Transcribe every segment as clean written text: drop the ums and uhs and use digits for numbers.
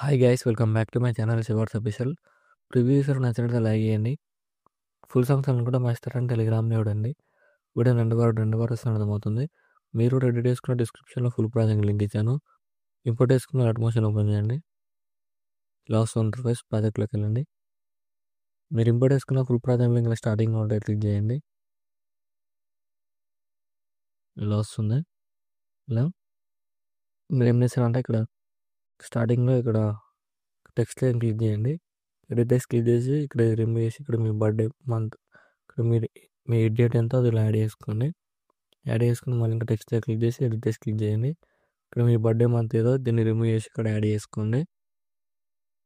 Hi guys welcome back to my channel శివార్స్ official. Previews నచ్చినట్లయితే like చేయండి. Full songs అని కూడా మా ఇస్తారని టెలిగ్రామ్లో ఇవ్వండి. వీడియో రెండు వారు వస్తే అర్థమవుతుంది. మీరు రెడీ చేసుకున్న డిస్క్రిప్షన్లో ఫుల్ ప్రాజెక్ట్ లింక్ ఇచ్చాను. ఇంపోర్ట్ చేసుకున్న అట్మోషన్ ఓపెన్ చేయండి. లాస్ట్ ఇంటర్ఫేస్ ప్రాజెక్ట్లోకి వెళ్ళండి. మీరు ఇంపోర్ట్ చేసుకున్న ఫుల్ ప్రాజెక్ట్ లింక్ స్టార్టింగ్ ఉంటే క్లిక్ చేయండి. ఇలా వస్తుంది. ఇలా మీరు ఏం చేస్తారంటే ఇక్కడ స్టార్టింగ్లో ఇక్కడ టెక్స్ట్ లైన్ క్లిక్ చేయండి. ఎడిట్ క్లిక్ చేసి ఇక్కడ రిమూవ్ చేసి ఇక్కడ మీ బర్త్డే మంత్ ఇక్కడ మీరు మీ డేట్ ఎంతో అది యాడ్ చేసుకోండి. యాడ్ చేసుకుని మళ్ళీ ఇంకా టెక్స్ట్ క్లిక్ చేసి ఎడిట్ క్లిక్ చేయండి. ఇక్కడ మీ బర్త్డే మంత్ ఏదో దీన్ని రిమూవ్ చేసి ఇక్కడ యాడ్ చేసుకోండి.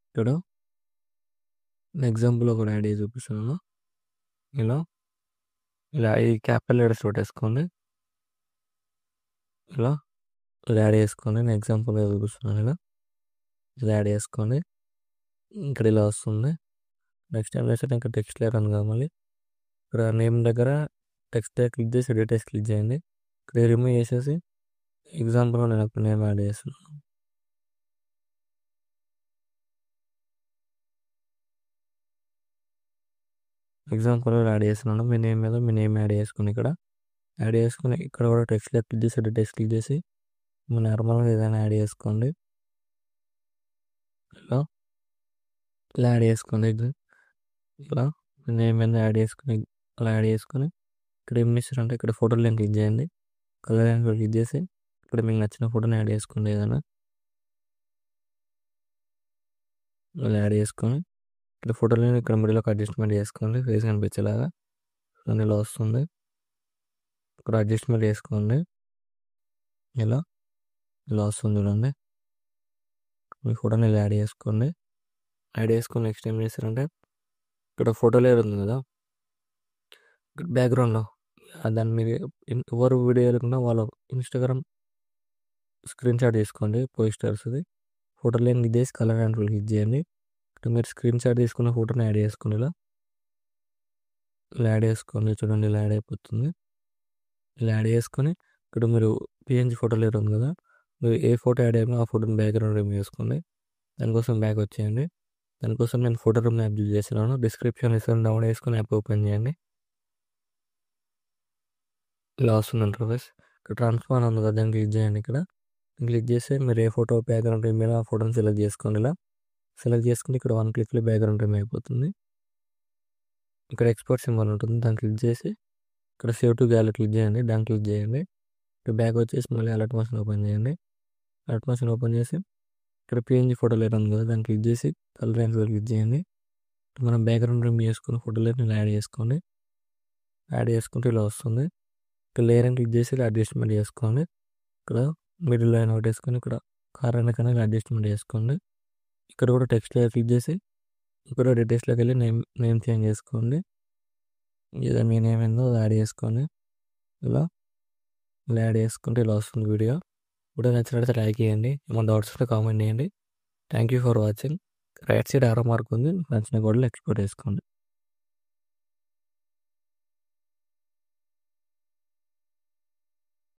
ఇక్కడ ఎగ్జాంపుల్ ఒకటి యాడ్ చేసి చూపిస్తున్నాను. ఇలా ఈ క్యాపిటల్ లెటర్స్ పెట్టేసుకోండి. ఇలా యాడ్ చేసుకోండి. నేను ఎగ్జాంపుల్ చూపిస్తున్నాను. ఇలా యాడ్ చేసుకోండి. ఇక్కడ ఇలా వస్తుంది. నెక్స్ట్ టైం వేస్తే ఇంకా టెక్స్ట్ లేయర్ అని కాదు. మళ్ళీ ఇక్కడ నేమ్ దగ్గర టెక్స్ట్ క్లిక్ చేసి ఎడిట్ క్లిక్ చేయండి. ఇక్కడ రిమూవ్ చేసేసి ఎగ్జాంపుల్ నేను ఒక నేమ్ యాడ్ చేస్తున్నాను. ఎగ్జాంపుల్ యాడ్ చేస్తున్నాను. మీ నేమ్ మీద మీ నేమ్ యాడ్ చేసుకుని ఇక్కడ కూడా టెక్స్ట్ క్లిక్ చేసి ఎడిట్ క్లిక్ చేసి నార్మల్గా ఏదైనా యాడ్ చేసుకోండి. ఇలా యాడ్ చేసుకోండి. ఇలా నేమ్ మీద యాడ్ చేసుకుని అలా యాడ్ చేసుకుని ఇక్కడ ఏం చేస్తారంటే ఇక్కడ ఫోటో లింక్ క్లిక్ చేయండి. కలర్ లింక్ క్లిక్ చేసి ఇక్కడ మీకు నచ్చిన ఫోటోని యాడ్ చేసుకోండి. ఏదైనా ఇలా యాడ్ చేసుకొని ఇక్కడ ఫోటోని ఇక్కడ మిడిల్లోకి అడ్జస్ట్మెంట్ చేసుకోండి. ఫేస్ కనిపించేలాగా ఇలా వస్తుంది. ఇక్కడ అడ్జస్ట్మెంట్ చేసుకోండి. ఇలా వస్తుంది చూడండి. మీ ఫోటోని ఇలా యాడ్ చేసుకోండి. యాడ్ చేసుకొని నెక్స్ట్ ఏం చేస్తారంటే ఇక్కడ ఫోటో లేయర్ ఉంది కదా, ఇక్కడ బ్యాక్గ్రౌండ్లో దాన్ని మీరు ఎవరు వీడియో వెళ్ళకుండా వాళ్ళ ఇన్స్టాగ్రామ్ స్క్రీన్ షాట్ తీసుకోండి. పోస్టర్స్ది ఫోటో లేని క్లిక్ చేసి కలర్ అండ్ క్లిక్ చేయండి. ఇక్కడ మీరు స్క్రీన్ షాట్ తీసుకున్న ఫోటోని యాడ్ చేసుకోండి. ఇలా యాడ్ చేసుకోండి. చూడండి ఇలా యాడ్ అయిపోతుంది. ఇలా యాడ్ చేసుకొని ఇక్కడ మీరు పిఎన్జీ ఫోటో లేరు ఉంది కదా, మీరు ఏ ఫోటో యాడ్ అయ్యామో ఆ ఫోటోని బ్యాక్గ్రౌండ్ రిమూవ్ చేసుకోండి. దానికోసం బ్యాక్ వచ్చేయండి. దానికోసం నేను ఫోటో రూమ్ యాప్ యూజ్ చేస్తున్నాను. డిస్క్రిప్షన్ ఇస్తాను, డౌన్లోడ్ చేసుకుని యాప్ ఓపెన్ చేయండి. ఇలా వస్తుంది ఇంటర్ఫేస్. ఇక్కడ ట్రాన్స్ఫార్ ఉంది కదా, దాన్ని క్లిక్ చేయండి. ఇక్కడ క్లిక్ చేసి మీరు ఏ ఫోటో బ్యాక్గ్రౌండ్ రిమూవ్ ఆ ఫోటోని సెలెక్ట్ చేసుకోండి. ఇలా సెలెక్ట్ చేసుకుని ఇక్కడ 1 క్లిక్లో బ్యాక్గ్రౌండ్ రిమూవ్ అయిపోతుంది. ఇక్కడ ఎక్స్పోర్ట్ సింబల్ ఉంటుంది, దాన్ని క్లిక్ చేసి ఇక్కడ సేవ్ టు గ్యాలరీ క్లిక్ చేయండి. దాన్ని క్లిక్ చేయండి. ఇక్కడ బ్యాక్ వచ్చేసి మళ్ళీ అలర్ట్ మోషన్ ఓపెన్ చేయండి. అలర్ట్ మోషన్ ఓపెన్ చేసి ఇక్కడ పిఎన్జీ ఫోటో లేరు ఉంది కదా, దాన్ని క్లిక్ చేసి కలర్ అండ్ క్లిక్ చేయండి. మనం బ్యాక్గ్రౌండ్ రిమూవ్ చేసుకున్న ఫోటో లేరు యాడ్ చేసుకోండి. యాడ్ చేసుకుంటే ఇలా వస్తుంది. ఇక్కడ లేయర్ అని క్లిక్ చేసి ఇలా అడ్జస్ట్మెంట్ చేసుకోండి. ఇక్కడ మిడిల్ లైన్ ఒకటి వేసుకొని ఇక్కడ కార్ వెనకనే అడ్జస్ట్మెంట్ చేసుకోండి. ఇక్కడ కూడా టెక్స్ట్ లేయర్ క్లిక్ చేసి ఇక్కడ డీటెయిల్స్లోకి వెళ్ళి నేమ్ చేంజ్ చేసుకోండి. ఏదో మీ నేమ్ ఏందో యాడ్ చేసుకోండి. ఇలా యాడ్ చేసుకుంటే ఇలా వస్తుంది వీడియో నచ్చినట్లయితే లైక్ చేయండి. ఏమైనా డౌట్స్ ఉంటే కామెంట్ చేయండి. Thank you for watching. Right side ఆరో మార్క్ ఉంది, నచ్చిన కూడా ఎక్స్పోర్ట్ చేసుకోండి.